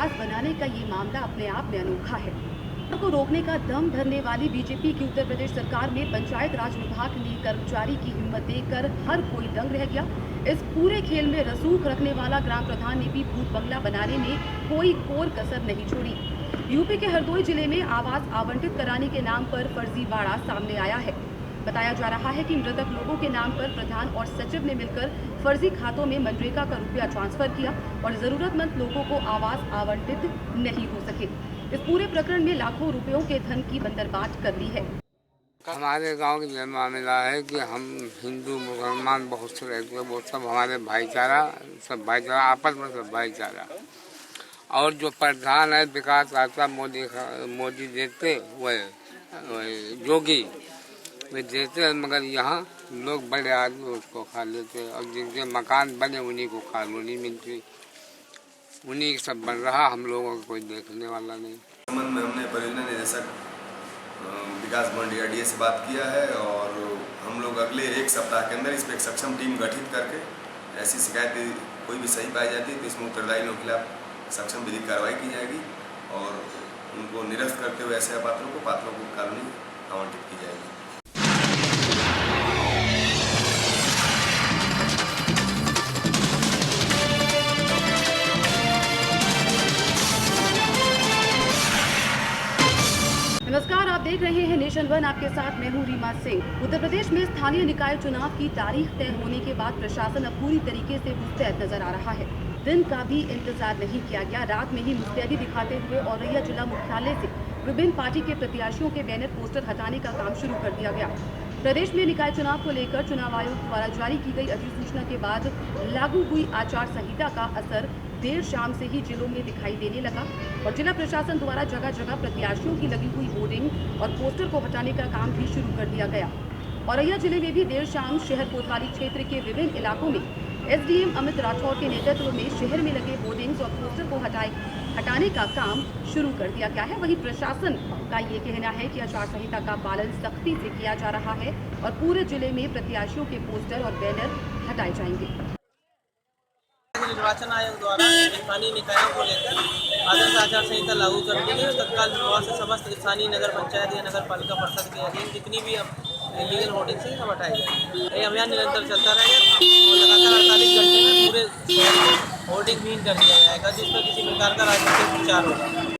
आवाज बनाने का ये मामला अपने आप में अनोखा है। को रोकने का दम धरने वाली बीजेपी की उत्तर प्रदेश सरकार में पंचायत राज विभाग ने कर्मचारी की हिम्मत देखकर हर कोई दंग रह गया। इस पूरे खेल में रसूख रखने वाला ग्राम प्रधान ने भी भूत बंगला बनाने में कोई कोर कसर नहीं छोड़ी। यूपी के हरदोई जिले में आवास आवंटित कराने के नाम पर फर्जीवाड़ा सामने आया है। बताया जा रहा है कि मृतक लोगों के नाम पर प्रधान और सचिव ने मिलकर फर्जी खातों में मनरेगा का रुपया ट्रांसफर किया और जरूरतमंद लोगों को आवास आवंटित नहीं हो सके। इस पूरे प्रकरण में लाखों रुपयों के धन की बंदरबाट कर ली है। हमारे गांव की यह मामला है कि हम हिंदू मुसलमान बहुत से रहते हैं, वो सब हमारे भाईचारा, सब भाईचारा आपस में सब भाईचारा। और जो प्रधान है विकास आता मोदी देते वह योगी वे देते हैं, मगर यहाँ लोग बड़े आदमी उसको खा लेते और जिनके मकान बने उन्हीं को खानों नहीं मिलती, उन्हीं सब बन रहा, हम लोगों को कोई देखने वाला नहीं। संबंध में हमने परियोजना निदेशक विकास मंडिया डीए से बात किया है और हम लोग अगले एक सप्ताह के अंदर इस पर एक सक्षम टीम गठित करके ऐसी शिकायत कोई भी सही पाई जाती है तो इसमें उत्तरदायी लोगों के खिलाफ सक्षम विधिक कार्रवाई की जाएगी और उनको निरस्त करते हुए ऐसे पात्रों को कानूनी आवंटित की जाएगी। नमस्कार, आप देख रहे हैं नेशन वन। आपके साथ मैं हूं रीमा सिंह। उत्तर प्रदेश में स्थानीय निकाय चुनाव की तारीख तय होने के बाद प्रशासन अब पूरी तरीके से मुस्तैद नजर आ रहा है। दिन का भी इंतजार नहीं किया गया, रात में ही मुस्तैदी दिखाते हुए औरैया जिला मुख्यालय से विभिन्न पार्टी के प्रत्याशियों के बैनर पोस्टर हटाने का काम शुरू कर दिया गया। प्रदेश में निकाय चुनाव को लेकर चुनाव आयोग द्वारा जारी की गई अधिसूचना के बाद लागू हुई आचार संहिता का असर देर शाम से ही जिलों में दिखाई देने लगा और जिला प्रशासन द्वारा जगह जगह प्रत्याशियों की लगी हुई होर्डिंग और पोस्टर को हटाने का काम भी शुरू कर दिया गया। औरैया जिले में भी देर शाम शहर कोतवाली क्षेत्र के विभिन्न इलाकों में एसडीएम अमित राठौर के नेतृत्व में शहर में लगे होर्डिंग्स और पोस्टर को हटाने का काम शुरू कर दिया गया है। वहीं प्रशासन का ये कहना है कि आचार संहिता का पालन सख्ती से किया जा रहा है और पूरे जिले में प्रत्याशियों के पोस्टर और बैनर हटाए जाएंगे। निर्वाचन आयोग द्वारा स्थानीय निकायों को लेकर आदर्श आचार संहिता लागू कर दी है। तत्काल प्रभाव से समस्त स्थानीय नगर पंचायत या नगर पालिका परिषद के अधीन जितनी भी इलीगल होर्डिंग से सब हटाई जाए। ये अभियान निरंतर चलता रहेगा और लगातार 48 घंटे में पूरे शहर में होर्डिंग भी कर दिया जाएगा जिसमें किसी प्रकार का राजनीतिक प्रचार होगा।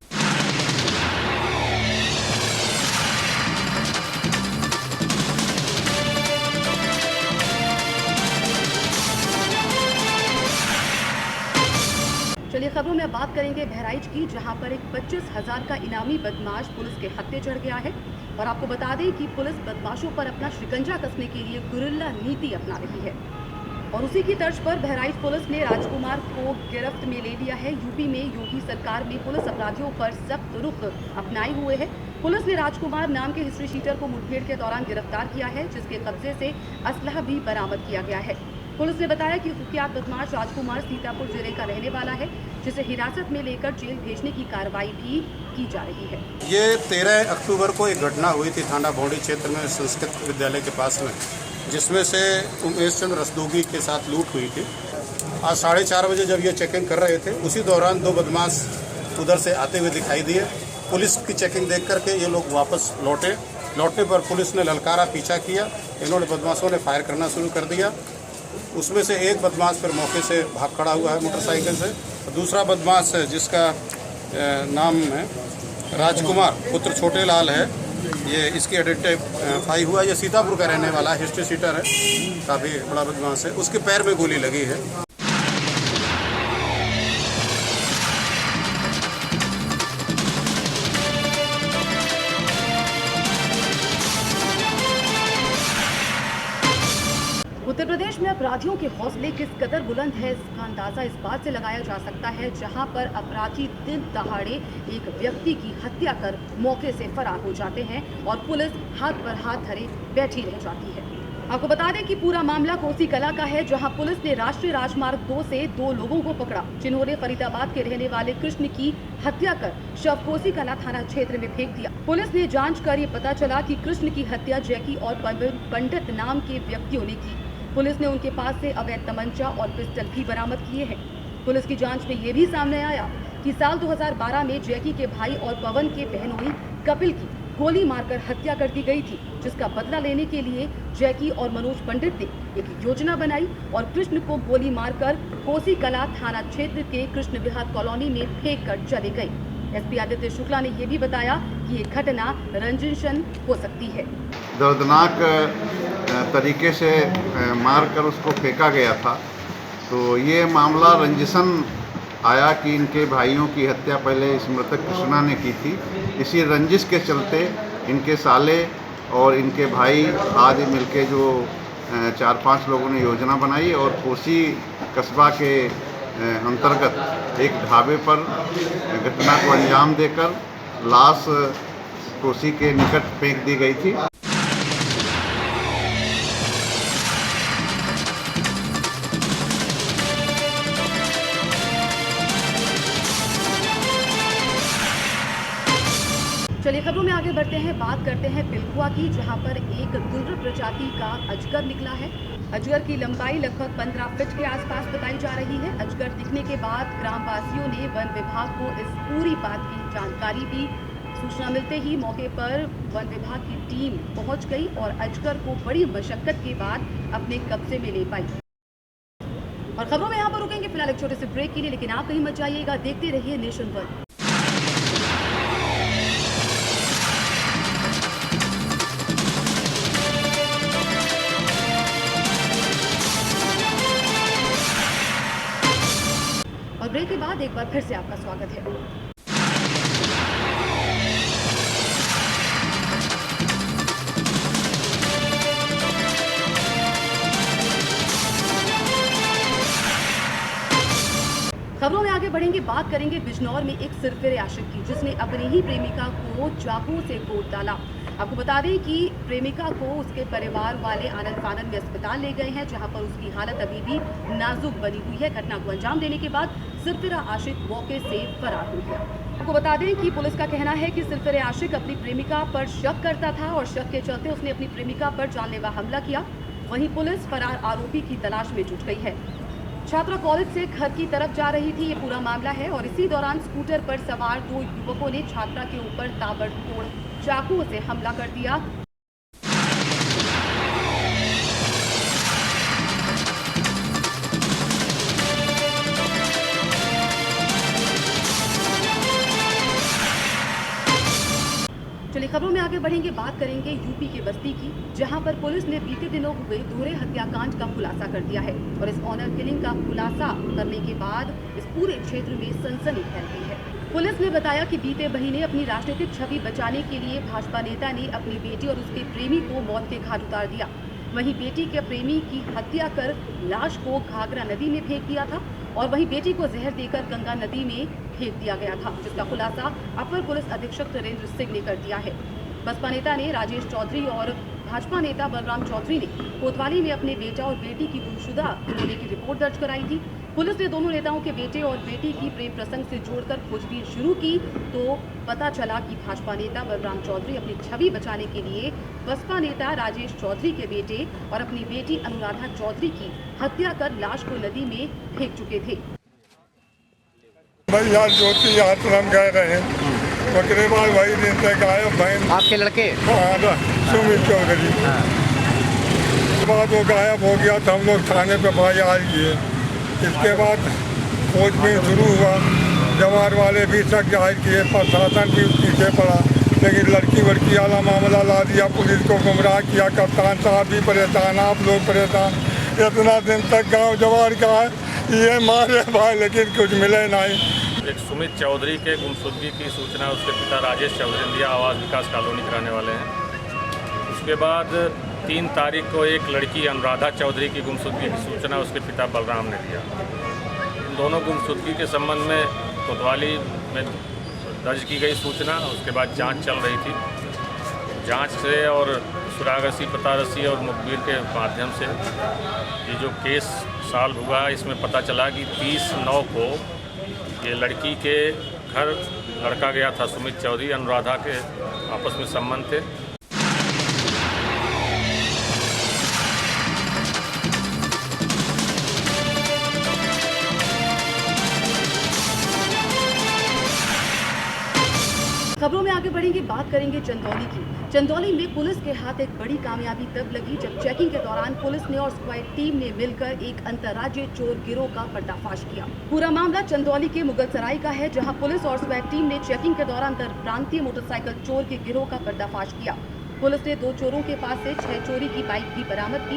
चलिए खबरों में बात करेंगे बहराइच की, जहां पर एक 25,000 का इनामी बदमाश पुलिस के हत्थे चढ़ गया है। और आपको बता दें कि पुलिस बदमाशों पर अपना शिकंजा कसने के लिए गुरिल्ला नीति अपना रही है और उसी की तर्ज पर बहराइच पुलिस ने राजकुमार को गिरफ्त में ले लिया है। यूपी में योगी सरकार में पुलिस अपराधियों पर सख्त रुख अपनाए हुए है। पुलिस ने राजकुमार नाम के हिस्ट्री शीटर को मुठभेड़ के दौरान गिरफ्तार किया है, जिसके कब्जे से असलहा भी बरामद किया गया है। पुलिस ने बताया कि कुख्यात बदमाश राजकुमार सीतापुर जिले का रहने वाला है, जिसे हिरासत में लेकर जेल भेजने की कार्रवाई भी की जा रही है। ये 13 अक्टूबर को एक घटना हुई थी थाना भौंडी क्षेत्र में संस्कृत विद्यालय के पास में, जिसमें से उमेश चंद्र रस्तोगी के साथ लूट हुई थी। आज 4:30 बजे जब ये चेकिंग कर रहे थे, उसी दौरान 2 बदमाश उधर से आते हुए दिखाई दिए। पुलिस की चेकिंग देख करके ये लोग वापस लौटने पर पुलिस ने ललकारा पीछा किया। इन्होंने बदमाशों ने फायर करना शुरू कर दिया। उसमें से एक बदमाश फिर मौके से भाग खड़ा हुआ है मोटरसाइकिल से। दूसरा बदमाश है जिसका नाम है राजकुमार पुत्र छोटे लाल है, ये इसकी आइडेंटिफाई हुआ। ये सीतापुर का रहने वाला हिस्ट्री शीटर है, काफ़ी बड़ा बदमाश है। उसके पैर में गोली लगी है। उत्तर प्रदेश में अपराधियों के हौसले किस कदर बुलंद है, इसका अंदाजा इस बात से लगाया जा सकता है जहां पर अपराधी दिन दहाड़े एक व्यक्ति की हत्या कर मौके से फरार हो जाते हैं और पुलिस हाथ पर हाथ धरे बैठी रह जाती है। आपको बता दें कि पूरा मामला कोसी कला का है, जहां पुलिस ने राष्ट्रीय राजमार्ग 2 से 2 लोगों को पकड़ा, जिन्होंने फरीदाबाद के रहने वाले कृष्ण की हत्या कर शव कोसी कला थाना क्षेत्र में फेंक दिया। पुलिस ने जांच कर ये पता चला कि कृष्ण की हत्या जैकी और पंडित नाम के व्यक्तियों ने की। पुलिस ने उनके पास से अवैध तमंचा और पिस्टल भी बरामद किए हैं। पुलिस की जांच में ये भी सामने आया कि साल 2012 में जैकी के भाई और पवन के बहनोई कपिल की गोली मारकर हत्या कर दी गई थी, जिसका बदला लेने के लिए जैकी और मनोज पंडित ने एक योजना बनाई और कृष्ण को गोली मारकर कोसी कला थाना क्षेत्र के कृष्ण विहार कॉलोनी में फेंक कर चले गए। एसपी आदित्य शुक्ला ने यह भी बताया कि ये घटना रंजिशन हो सकती है। दर्दनाक तरीके से मारकर उसको फेंका गया था। तो ये मामला रंजिशन आया कि इनके भाइयों की हत्या पहले इस मृतक कृष्णा ने की थी। इसी रंजिश के चलते इनके साले और इनके भाई आज मिलके जो 4-5 लोगों ने योजना बनाई और कोसी कस्बा के अंतर्गत एक ढाबे पर घटना को अंजाम देकर लाश कोसी के निकट फेंक दी गई थी। चलिए खबरों में आगे बढ़ते हैं। बात करते हैं पिलखुआ की, जहां पर एक दुर्लभ प्रजाति का अजगर निकला है। अजगर की लंबाई लगभग 15 फीट के आसपास बताई जा रही है। अजगर दिखने के बाद ग्रामवासियों ने वन विभाग को इस पूरी बात की जानकारी दी। सूचना मिलते ही मौके पर वन विभाग की टीम पहुंच गई और अजगर को बड़ी मशक्कत के बाद अपने कब्जे में ले पाई। और खबरों में यहाँ पर रुकेंगे फिलहाल एक छोटे से ब्रेक के लिए, लेकिन आप कहीं मत जाइएगा, देखते रहिए नेशन वन। और ब्रेक के बाद एक बार फिर से आपका स्वागत है। खबरों में आगे बढ़ेंगे। बात करेंगे बिजनौर में एक सिरफिरे आशिक की, जिसने अपनी ही प्रेमिका को चाकू से कोट डाला। आपको बता दें कि प्रेमिका को उसके परिवार वाले आनंद फानन में अस्पताल ले गए हैं, जहां पर उसकी हालत अभी भी नाजुक बनी हुई है। घटना को अंजाम देने के बाद सिरफिरा आशिक मौके से फरार हो गया। आपको बता दें कि पुलिस का कहना है कि सिरफिरे आशिक अपनी प्रेमिका पर शक करता था और शक के चलते उसने अपनी प्रेमिका पर जानलेवा हमला किया। वहीं पुलिस फरार आरोपी की तलाश में जुट गई है। छात्रा कॉलेज से घर की तरफ जा रही थी, ये पूरा मामला है। और इसी दौरान स्कूटर पर सवार 2 युवकों ने छात्रा के ऊपर ताबड़तोड़ चाकू से हमला कर दिया। चलिए खबरों में आगे बढ़ेंगे। बात करेंगे यूपी के बस्ती की, जहां पर पुलिस ने बीते दिनों हुए दोहरे हत्याकांड का खुलासा कर दिया है। और इस ऑनर किलिंग का खुलासा करने के बाद इस पूरे क्षेत्र में सनसनी फैल गई है। पुलिस ने बताया कि बीते महीने अपनी राजनीतिक छवि बचाने के लिए भाजपा नेता ने अपनी बेटी और उसके प्रेमी को मौत के घाट उतार दिया। वहीं बेटी के प्रेमी की हत्या कर लाश को घाघरा नदी में फेंक दिया था और वहीं बेटी को जहर देकर गंगा नदी में फेंक दिया गया था, जिसका खुलासा अपर पुलिस अधीक्षक नरेंद्र सिंह ने कर दिया है। बसपा नेता ने राजेश चौधरी और भाजपा नेता बलराम चौधरी ने कोतवाली में अपने बेटा और बेटी की गुमशुदा होने की रिपोर्ट दर्ज कराई थी। पुलिस ने दोनों नेताओं के बेटे और बेटी की प्रेम प्रसंग से जोड़कर खोजबीन शुरू की तो पता चला कि भाजपा नेता बलराम चौधरी अपनी छवि बचाने के लिए बसपा नेता राजेश चौधरी के बेटे और अपनी बेटी अनुराधा चौधरी की हत्या कर लाश को नदी में फेंक चुके थे। भाई यार ज्योति आश्रम गए रहे, उसके बाद वही दिन से गायब बहन आपके लड़के सुमित चौधरी बाद वो गायब हो गया तो हम लोग थाने पे भाई आ गए। इसके बाद खोजबीन शुरू हुआ, जवान वाले भी शक जाहिर किए, प्रशासन भी पीछे पड़ा, लेकिन लड़की वड़की वाला मामला ला दिया, पुलिस को गुमराह किया। कप्तान साहब भी परेशान, आप लोग परेशान। इतना दिन तक गांव जवान का ये मारे भाई, लेकिन कुछ मिले नहीं। एक सुमित चौधरी के गुमशुदगी की सूचना उसके पिता राजेश चौधरी ने दिया, आवास विकास कॉलोनी कराने वाले हैं। उसके बाद 3 तारीख को एक लड़की अनुराधा चौधरी की गुमशुदगी की सूचना उसके पिता बलराम ने दिया। इन दोनों गुमशुदगी के संबंध में कोतवाली में दर्ज की गई सूचना, उसके बाद जांच चल रही थी। जांच से और सुरागसी पतारसी और मुखबिर के माध्यम से ये जो केस सॉल्व हुआ, इसमें पता चला कि 30/9 को ये लड़की के घर लड़का गया था सुमित चौधरी, अनुराधा के आपस में संबंध थे। बढ़ेंगे, बात करेंगे चंदौली की। चंदौली में पुलिस के हाथ एक बड़ी कामयाबी तब लगी जब चेकिंग के दौरान पुलिस ने और स्क्वाड टीम ने मिलकर एक अंतर्राज्यीय चोर गिरोह का पर्दाफाश किया। पूरा मामला चंदौली के मुगलसराय का है, जहां पुलिस और स्क्वाड टीम ने चेकिंग के दौरान अंतरप्रांतीय मोटरसाइकिल चोर के गिरोह का पर्दाफाश किया। पुलिस ने 2 चोरों के पास से 6 चोरी की बाइक भी बरामद की।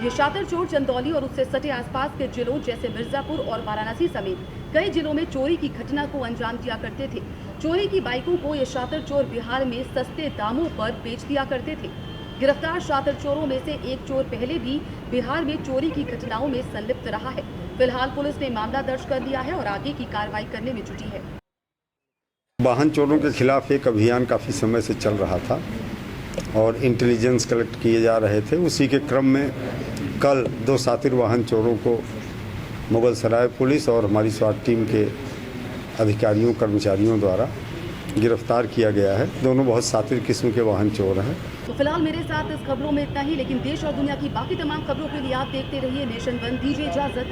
ये शातिर चोर चंदौली और उससे सटे आसपास के जिलों जैसे मिर्जापुर और वाराणसी समेत कई जिलों में चोरी की घटना को अंजाम दिया करते थे। चोरी की बाइकों को ये शातिर चोर बिहार में सस्ते दामों पर बेच दिया करते थे। गिरफ्तार शातिर चोरों में से एक चोर पहले भी बिहार में चोरी की घटनाओं में संलिप्त रहा है। फिलहाल पुलिस ने मामला दर्ज कर लिया है और आगे की कार्रवाई करने में जुटी है। वाहन चोरों के खिलाफ एक अभियान काफ़ी समय से चल रहा था और इंटेलिजेंस कलेक्ट किए जा रहे थे। उसी के क्रम में कल 2 शातिर वाहन चोरों को मुगलसराय पुलिस और हमारी स्वाट टीम के अधिकारियों कर्मचारियों द्वारा गिरफ्तार किया गया है। दोनों बहुत शातिर किस्म के वाहन चोर हैं। तो फिलहाल मेरे साथ इस खबरों में इतना ही, लेकिन देश और दुनिया की बाकी तमाम खबरों के लिए आप देखते रहिए नेशन 1। दीजिए इजाजत।